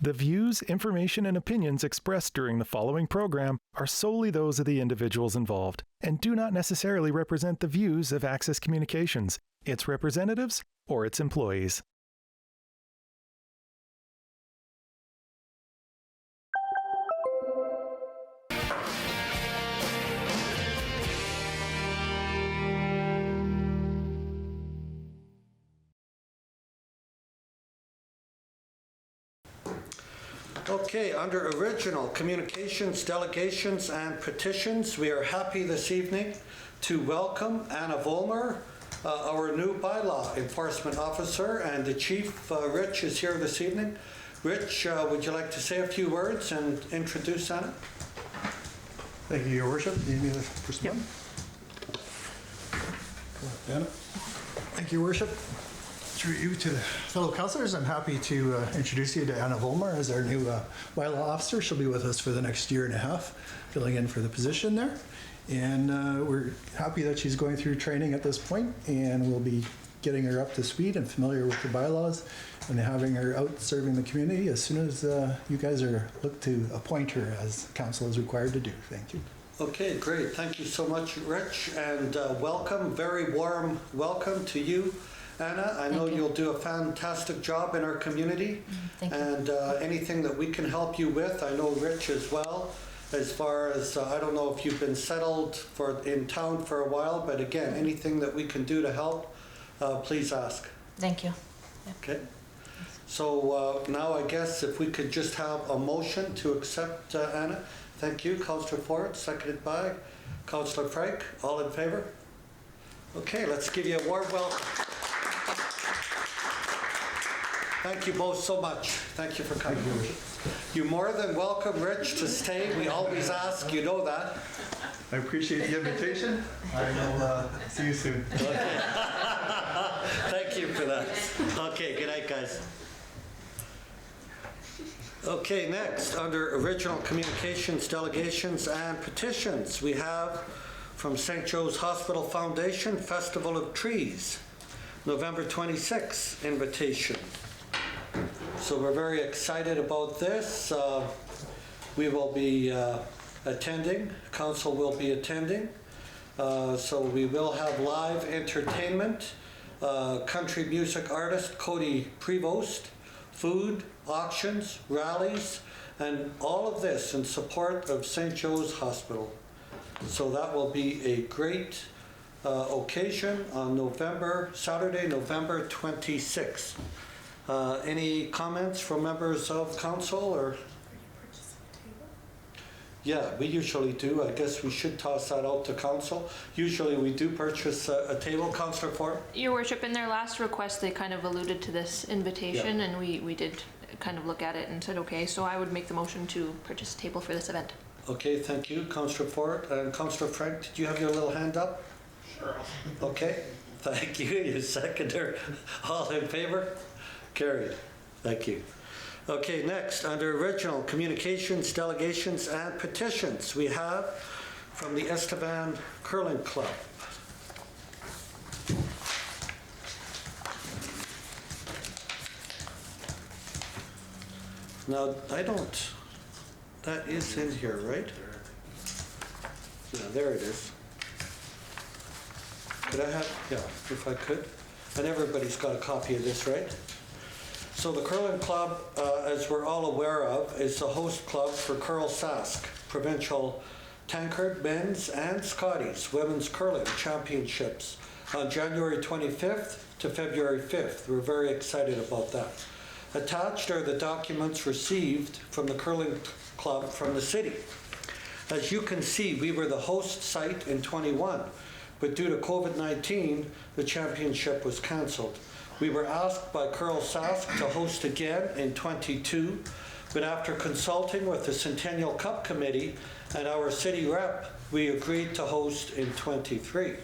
The views, information, and opinions expressed during the following program are solely those of the individuals involved and do not necessarily represent the views of Access Communications, its representatives, or its employees. Okay, under original communications, delegations, and petitions, we are happy this evening to welcome Anna Vollmer, our new bylaw enforcement officer, and the chief, Rich, is here this evening. Rich, would you like to say a few words and introduce Anna? Thank you, Your Worship. Need me the first one? Anna. Thank you, Your Worship. Through you to the fellow councillors, I'm happy to introduce you to Anna Vollmer as our new bylaw officer. She'll be with us for the next year and a half, filling in for the position there. And we're happy that she's going through training at this point, and we'll be getting her up to speed and familiar with the bylaws and having her out serving the community as soon as you guys are look to appoint her as council is required to do. Thank you. Okay, great. Thank you so much, Rich, and welcome, very warm welcome to you, Anna. I know you'll do a fantastic job in our community. Thank you. And anything that we can help you with, I know Rich as well, as far as, I don't know if you've been settled in town for a while, but again, anything that we can do to help, please ask. Thank you. Yeah. Okay. So now I guess if we could just have a motion to accept Anna. Thank you, Councillor Ford, seconded by Councillor Frank. All in favor? Okay, let's give you a warm welcome. Thank you both so much. Thank you for coming. You're more than welcome, Rich, to stay. We always ask, you know that. I appreciate the invitation. I will see you soon. Okay. Thank you for that. Okay, good night, guys. Okay, next, under original communications, delegations, and petitions, we have from St. Joe's Hospital Foundation, Festival of Trees, November 26th invitation. So we're very excited about this. We will be attending, council will be attending. So we will have live entertainment, country music artist Cody Prevost, food, auctions, rallies, and all of this in support of St. Joe's Hospital. So that will be a great occasion on Saturday, November 26th. Any comments from members of council or? Yeah, we usually do. I guess we should toss that out to council. Usually we do purchase a table. Councillor Ford? Your Worship, in their last request, they kind of alluded to this invitation, and we did kind of look at it and said, okay, so I would make the motion to purchase a table for this event. Okay, thank you, Councillor Ford. And Councillor Frank, did you have your little hand up? Sure. Okay, thank you. You seconder. All in favor? Carried. Thank you. Okay, next, under original communications, delegations, and petitions, we have from the Estevan Curling Club. Now, that is in here, right? Yeah, there it is. Could I have, yeah, if I could? And everybody's got a copy of this, right? So the Curling Club, as we're all aware of, is the host club for Curl Sask Provincial Tankard, Men's and Scotties Women's Curling Championships on January 25th to February 5th. We're very excited about that. Attached are the documents received from the Curling Club from the city. As you can see, we were the host site in 21, but due to COVID-19, the championship was cancelled. We were asked by Curl Sask to host again in 22, but after consulting with the Centennial Cup Committee and our city rep, we agreed to host in 23.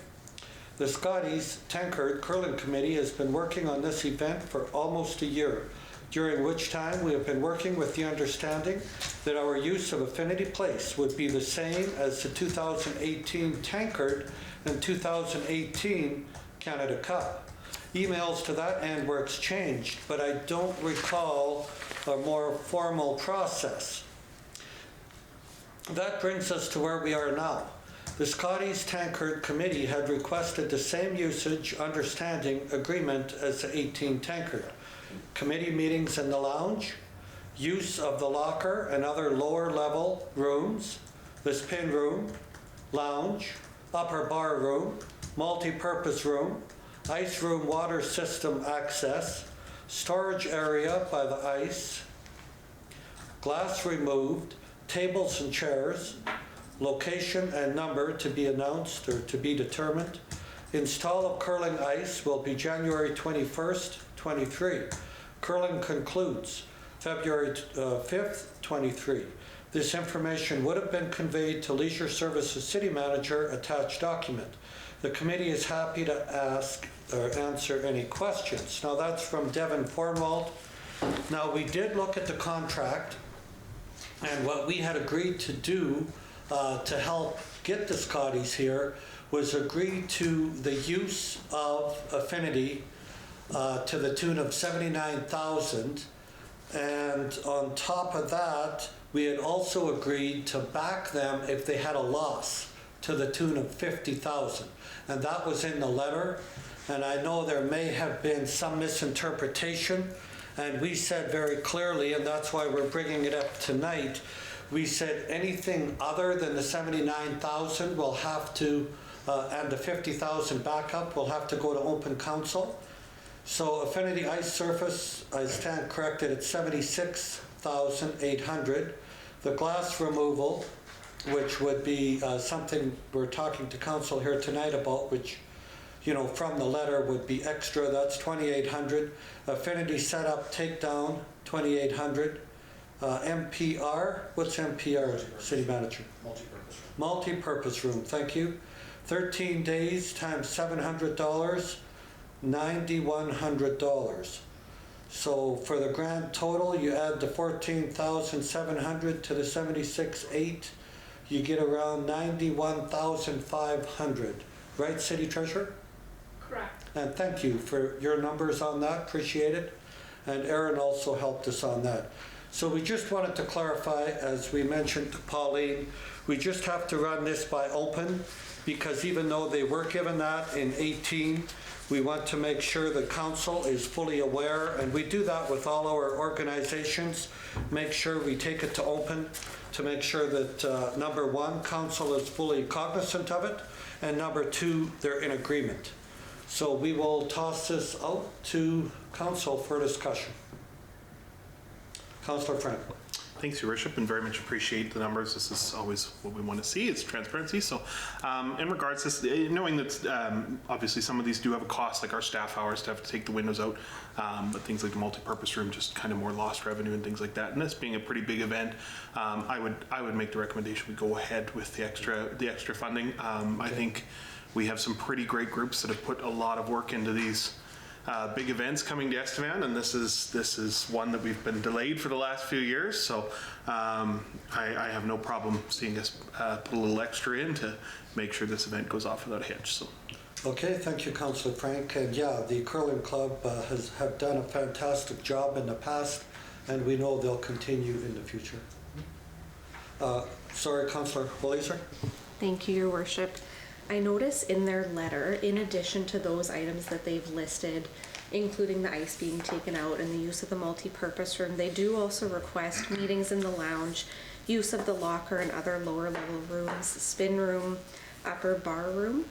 The Scotties Tankard Curling Committee has been working on this event for almost a year, during which time we have been working with the understanding that our use of Affinity Place would be the same as the 2018 Tankard and 2018 Canada Cup. emails to that end were exchanged, but I don't recall a more formal process. That brings us to where we are now. The Scotties Tankard Committee had requested the same usage, understanding, agreement as the 18 tankard. Committee meetings in the lounge, use of the locker and other lower level rooms, the spin room, lounge, upper bar room, multi-purpose room, ice room water system access, storage area by the ice, glass removed, tables and chairs, location and number to be announced or to be determined. Install of curling ice will be January 21st, 23. Curling concludes February 5th, 23. This information would have been conveyed to Leisure Services City Manager, attached document. The committee is happy to ask or answer any questions. Now that's from Devin Fornwald. Now we did look at the contract, and what we had agreed to do to help get the Scotties here was agree to the use of Affinity to the tune of $79,000, and on top of that we had also agreed to back them if they had a loss to the tune of $50,000, and that was in the letter. And I know there may have been some misinterpretation, and we said very clearly, and that's why we're bringing it up tonight, we said anything other than the 79,000 will have to, and the 50,000 backup will have to go to open council. So Affinity ice surface, I stand corrected at 76,800. The glass removal, which would be something we're talking to council here tonight about, which, you know, from the letter would be extra, that's 2,800. Affinity setup takedown, 2,800. MPR, what's MPR, City Manager? Multi-purpose room. Multi-purpose room, thank you. 13 days times $700, $9,100. So for the grand total, you add the 14,700 to the 76,800, you get around 91,500. Right, City Treasurer? Correct. And thank you for your numbers on that, appreciate it. And Aaron also helped us on that. So we just wanted to clarify, as we mentioned to Pauline, we just have to run this by open, because even though they were given that in 18, we want to make sure the council is fully aware, and we do that with all our organizations, make sure we take it to open to make sure that number one, council is fully cognizant of it, and number two, they're in agreement. So we will toss this out to council for discussion. Councillor Frank. Thanks, Your Worship, and very much appreciate the numbers. This is always what we want to see, is transparency. So in regards to this, knowing that obviously some of these do have a cost, like our staff hours to have to take the windows out, but things like the multi-purpose room, just kind of more lost revenue and things like that. And this being a pretty big event, I would make the recommendation we go ahead with the extra funding. Okay. I think we have some pretty great groups that have put a lot of work into these big events coming to Estevan, and this is one that we've been delayed for the last few years. So I have no problem seeing us put a little extra in to make sure this event goes off without a hitch. So. Okay, thank you, Councillor Frank. And yeah, the curling club have done a fantastic job in the past, and we know they'll continue in the future. Sorry, Councillor Walliser. Thank you, Your Worship. I notice in their letter, in addition to those items that they've listed, including the ice being taken out and the use of the multi-purpose room, they do also request meetings in the lounge, use of the locker and other lower level rooms, spin room, upper bar room.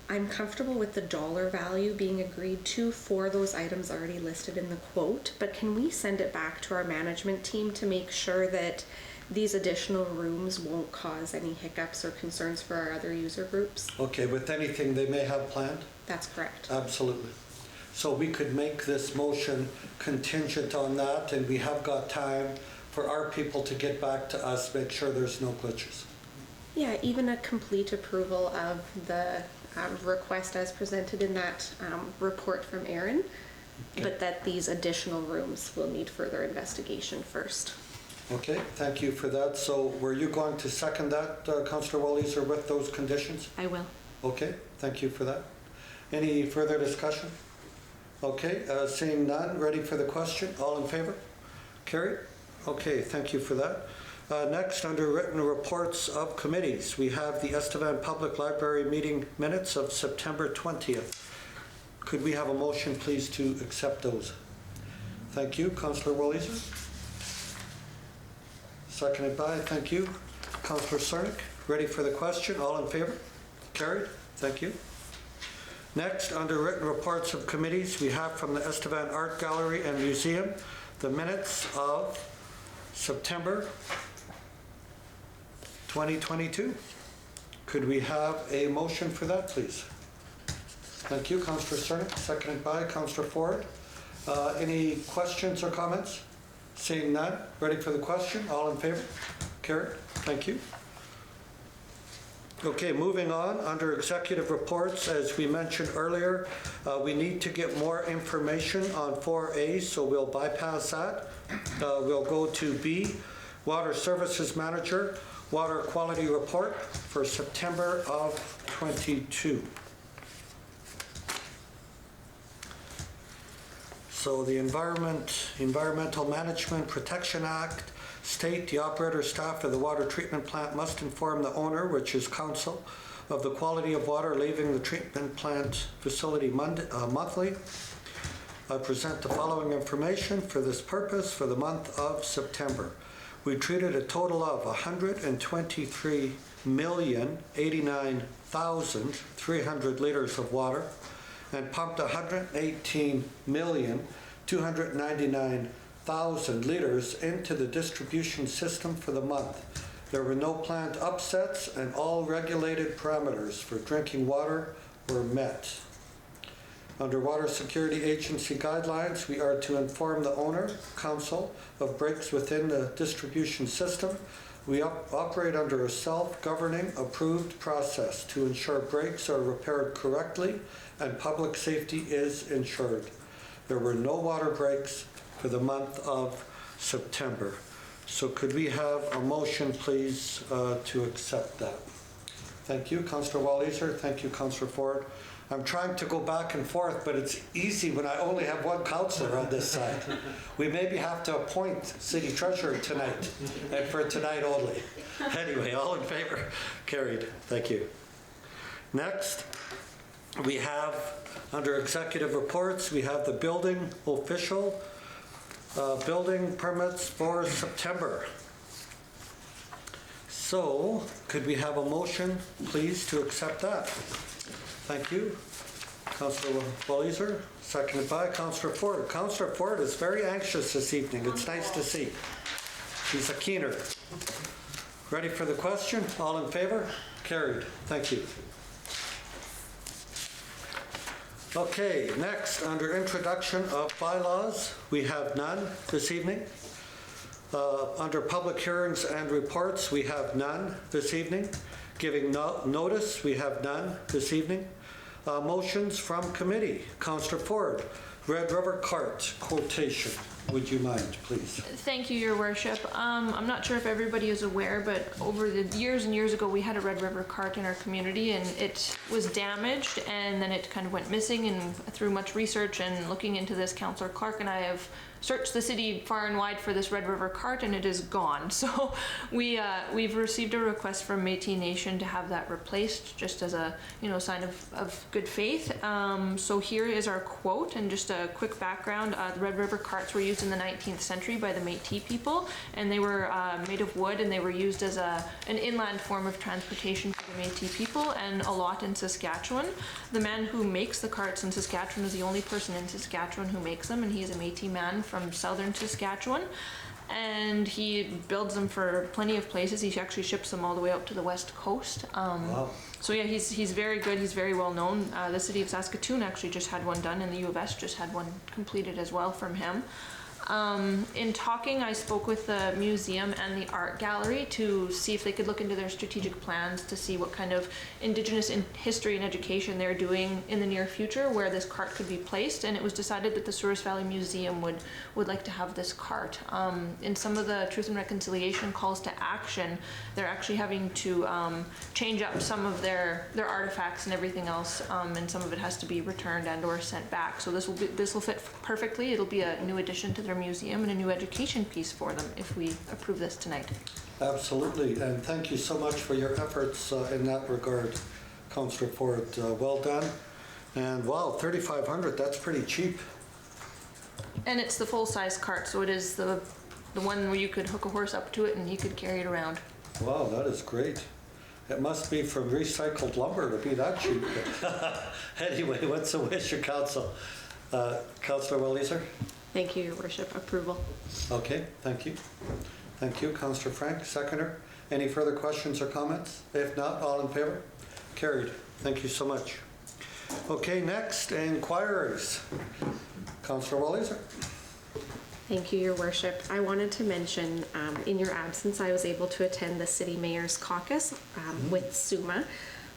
I'm comfortable with the dollar value being agreed to for those items already listed in the quote, but can we send it back to our management team to make sure that these additional rooms won't cause any hiccups or concerns for our other user groups? Okay, with anything they may have planned? That's correct. Absolutely. So we could make this motion contingent on that, and we have got time for our people to get back to us, make sure there's no glitches. Yeah, even a complete approval of the request as presented in that report from Aaron, okay. But that these additional rooms will need further investigation first. Okay, thank you for that. So were you going to second that, Councillor Walliser, with those conditions? I will. Okay, thank you for that. Any further discussion? Okay, seeing none, ready for the question? All in favor? Carried? Okay, thank you for that. Next, under written reports of committees, we have the Estevan Public Library meeting minutes of September 20th. Could we have a motion, please, to accept those? Thank you. Councillor Walliser? Seconded by, thank you. Councillor Sarnik, ready for the question? All in favor? Carried? Thank you. Next, under written reports of committees, we have from the Estevan Art Gallery and Museum the minutes of September 2022. Could we have a motion for that, please? Thank you, Councillor Cernick, seconded by Councillor Ford. Any questions or comments? Seeing none, ready for the question? All in favor? Carried. Thank you. Okay, moving on, under executive reports, as we mentioned earlier, we need to get more information on 4A, so we'll bypass that. We'll go to B, Water Services Manager, Water Quality Report for September of 22. So the Environmental Management Protection Act state the operator staff of the water treatment plant must inform the owner, which is council, of the quality of water leaving the treatment plant facility monthly. I present the following information for this purpose for the month of September. We treated a total of 123,089,300 liters of water and pumped 118,299,000 liters into the distribution system for the month. There were no plant upsets and all regulated parameters for drinking water were met. Under Water Security Agency guidelines, we are to inform the owner, council, of breaks within the distribution system. We operate under a self-governing approved process to ensure breaks are repaired correctly and public safety is ensured. There were no water breaks for the month of September. So could we have a motion, please, to accept that? Thank you, Councillor Walliser. Thank you, Councillor Ford. I'm trying to go back and forth, but it's easy when I only have one councillor on this side. We maybe have to appoint city treasurer tonight, and for tonight only. Anyway, all in favor? Carried. Thank you. Next, we have, under executive reports, we have the building official building permits for September. So, could we have a motion, please, to accept that? Thank you. Councillor Walliser, seconded by Councillor Ford. Councillor Ford is very anxious this evening. It's nice to see. She's a keener. Ready for the question? All in favor? Carried. Thank you. Okay, next, under introduction of bylaws, we have none this evening. Under public hearings and reports, we have none this evening. Giving notice, we have none this evening. Motions from committee. Councillor Ford, Red River Cart quotation. Would you mind, please? Thank you, Your Worship. I'm not sure if everybody is aware, but over the years and years ago, we had a Red River cart in our community, and it was damaged, and then it kind of went missing. And through much research and looking into this, Councillor Clark and I have searched the city far and wide for this Red River cart, and it is gone. So we've received a request from Métis Nation to have that replaced, just as a sign of good faith. So here is our quote, and just a quick background. The Red River carts were used in the 19th century by the Métis people, and they were made of wood, and they were used as an inland form of transportation for the Métis people, and a lot in Saskatchewan. The man who makes the carts in Saskatchewan is the only person in Saskatchewan who makes them, and he is a Métis man from southern Saskatchewan, and he builds them for plenty of places. He actually ships them all the way up to the west coast. Wow. So yeah, he's very good. He's very well known. The city of Saskatoon actually just had one done, and the U of S just had one completed as well from him. In talking, I spoke with the museum and the art gallery to see if they could look into their strategic plans to see what kind of Indigenous history and education they're doing in the near future, where this cart could be placed. And it was decided that the Souris Valley Museum would like to have this cart. In some of the Truth and Reconciliation calls to action, they're actually having to change up some of their artifacts and everything else, and some of it has to be returned and or sent back. So this will fit perfectly. It'll be a new addition to their museum and a new education piece for them if we approve this tonight. Absolutely, and thank you so much for your efforts in that regard, Councillor Ford. Well done. And wow, $3,500, that's pretty cheap. And it's the full-size cart, so it is the one where you could hook a horse up to it and he could carry it around. Wow, that is great. It must be from recycled lumber to be that cheap. Anyway, what's the wish of council? Councillor Welleser? Thank you, Your Worship. Approval. Okay, thank you. Thank you, Councillor Frank, seconder. Any further questions or comments? If not, all in favor? Carried. Thank you so much. Okay, next, inquiries. Councillor Welleser. Thank you, Your Worship. I wanted to mention, in your absence, I was able to attend the City Mayor's Caucus with SUMA,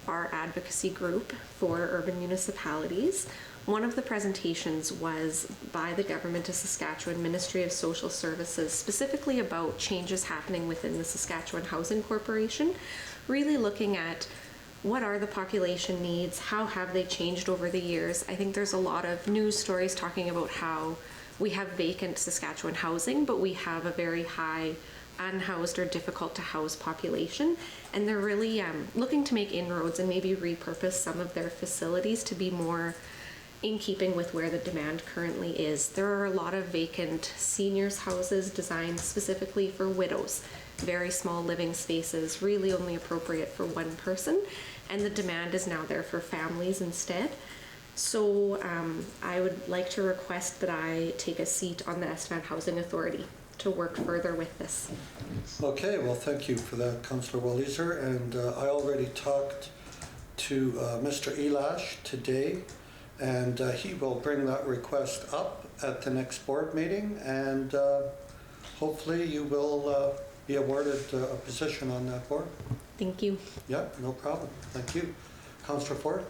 our advocacy group for urban municipalities. One of the presentations was by the Government of Saskatchewan Ministry of Social Services, specifically about changes happening within the Saskatchewan Housing Corporation, really looking at what are the population needs, how have they changed over the years. I think there's a lot of news stories talking about how we have vacant Saskatchewan housing, but we have a very high unhoused or difficult to house population, and they're really looking to make inroads and maybe repurpose some of their facilities to be more in keeping with where the demand currently is. There are a lot of vacant seniors houses designed specifically for widows, very small living spaces, really only appropriate for one person, and the demand is now there for families instead. So I would like to request that I take a seat on the Estevan Housing Authority to work further with this. Okay, well, thank you for that, Councillor Welleser, and I already talked to Mr. Elash today, and he will bring that request up at the next board meeting, and hopefully you will be awarded a position on that board. Thank you. Yeah, no problem. Thank you. Councillor Ford?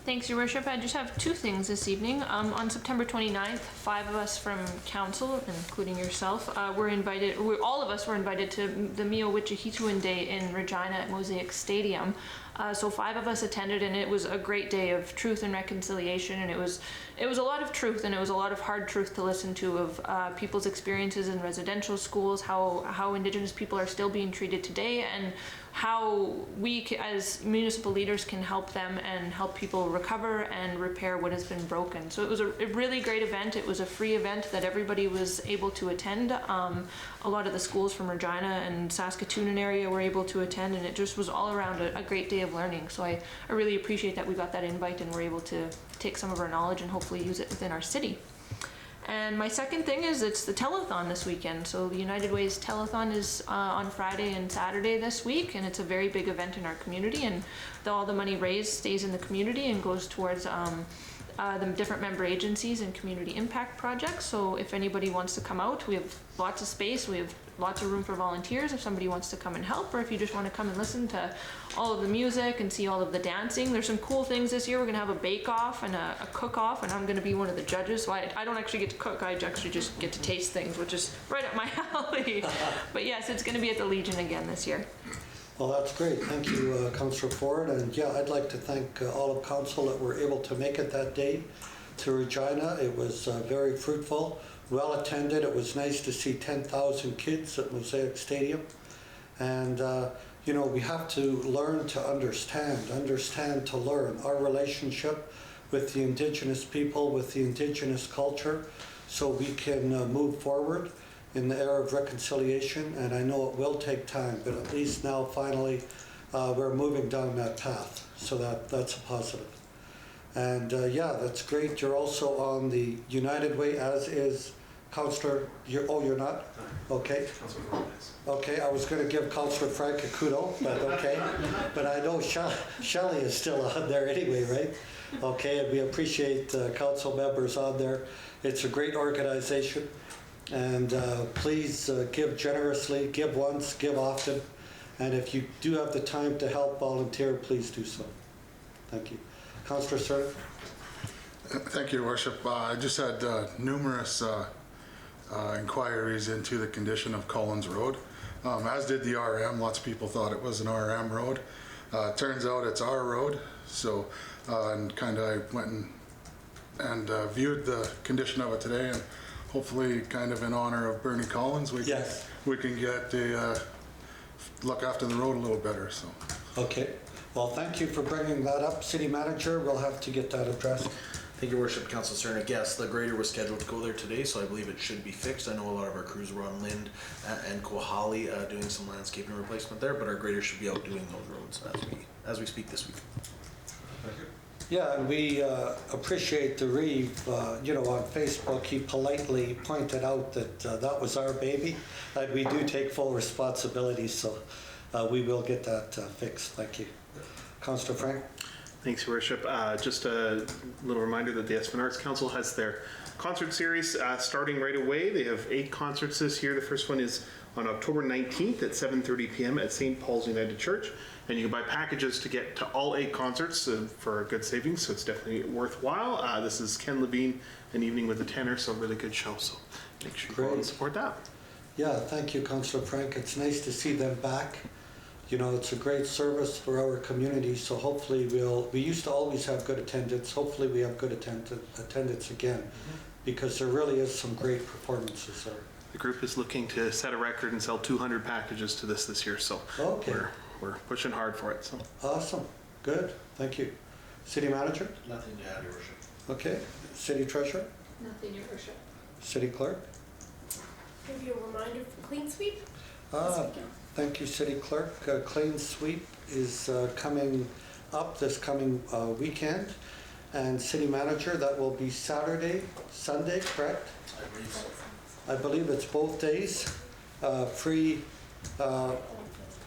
Thanks, Your Worship. I just have two things this evening. On September 29th, 5 of us from council, including yourself, all of us were invited to the Mio Wichihituan Day in Regina at Mosaic Stadium. So 5 of us attended, and it was a great day of truth and reconciliation, and it was a lot of truth, and it was a lot of hard truth to listen to of people's experiences in residential schools, how Indigenous people are still being treated today, and how we as municipal leaders can help them and help people recover and repair what has been broken. So it was a really great event. It was a free event that everybody was able to attend. A lot of the schools from Regina and Saskatoon area were able to attend, and it just was all around a great day of learning. So I really appreciate that we got that invite and were able to take some of our knowledge and hopefully use it within our city. And my second thing is it's the telethon this weekend. So the United Way's telethon is on Friday and Saturday this week, and it's a very big event in our community, and all the money raised stays in the community and goes towards the different member agencies and community impact projects. So if anybody wants to come out, we have lots of space, we have lots of room for volunteers if somebody wants to come and help, or if you just want to come and listen to all of the music and see all of the dancing. There's some cool things this year. We're going to have a bake-off and a cook-off, and I'm going to be one of the judges, so I don't actually get to cook, I actually just get to taste things, which is right up my alley. But yes, it's going to be at the Legion again this year. Well, that's great. Thank you, Councillor Ford. And yeah, I'd like to thank all of council that were able to make it that day to Regina. It was very fruitful, well attended. It was nice to see 10,000 kids at Mosaic Stadium. And, you know, we have to learn to understand to learn our relationship with the Indigenous people, with the Indigenous culture, so we can move forward in the era of reconciliation. And I know it will take time, but at least now finally we're moving down that path, so that's a positive. And yeah, that's great. You're also on the United Way, as is Councillor. You're not? Okay. Okay, I was going to give Councillor Frank a kudo, but okay. But I know Shelley is still on there anyway, right? Okay, and we appreciate council members on there. It's a great organization. And please give generously, give once, give often. And if you do have the time to help volunteer, please do so. Thank you. Councillor Sir. Thank you, Your Worship. I just had numerous inquiries into the condition of Collins Road, as did the RM. Lots of people thought it was an RM road. Turns out it's our road. So, and kind of I went and viewed the condition of it today, and hopefully, kind of in honor of Bernie Collins, we can get a look after the road a little better. So. Okay. Well, thank you for bringing that up, City Manager. We'll have to get that addressed. Thank you, Worship. Councillor Cernak. Yes, the grader was scheduled to go there today, so I believe it should be fixed. I know a lot of our crews were on Lind and Koahali doing some landscaping replacement there, but our grader should be out doing those roads as we speak this week. Thank you. Yeah, and we appreciate the Reeve, on Facebook, he politely pointed out that that was our baby, and we do take full responsibility, so we will get that fixed. Thank you. Councillor Frank. Thanks, Your Worship. Just a little reminder that the Estevan Arts Council has their concert series starting right away. They have 8 concerts this year. The first one is on October 19th at 7:30 p.m. at St. Paul's United Church. And you can buy packages to get to all 8 concerts for a good savings, so it's definitely worthwhile. This is Ken Levine, an evening with a tenor, so a really good show. So make sure you go and support that. Yeah, thank you, Councillor Frank. It's nice to see them back. It's a great service for our community, so hopefully we used to always have good attendance. Hopefully we have good attendance again, because there really is some great performances there. The group is looking to set a record and sell 200 packages to this year, so okay. We're pushing hard for it. So awesome, good, thank you. City Manager? Nothing to add, Your Worship. Okay, City Treasurer? Nothing, Your Worship. City Clerk? Give you a reminder for Clean Sweep this weekend. Thank you, City Clerk. Clean Sweep is coming up this coming weekend. And City Manager, that will be Saturday, Sunday, correct? I believe so. I believe it's both days. Free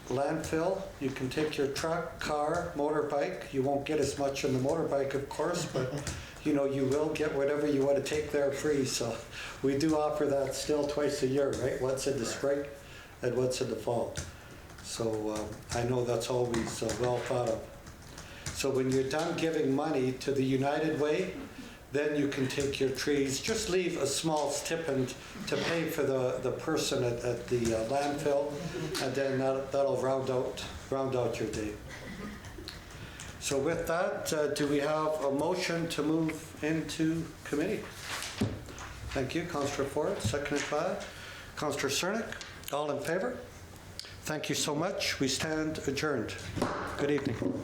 landfill. You can take your truck, car, motorbike. You won't get as much on the motorbike, of course, but you will get whatever you want to take there free. So we do offer that still twice a year, right? Once in the spring and once in the fall. So I know that's always well thought of. So when you're done giving money to the United Way, then you can take your trees. Just leave a small stipend to pay for the person at the landfill, and then that'll round out your day. So with that, do we have a motion to move into committee? Thank you, Councillor Ford, seconded by Councillor Cernak. All in favor? Thank you so much. We stand adjourned. Good evening.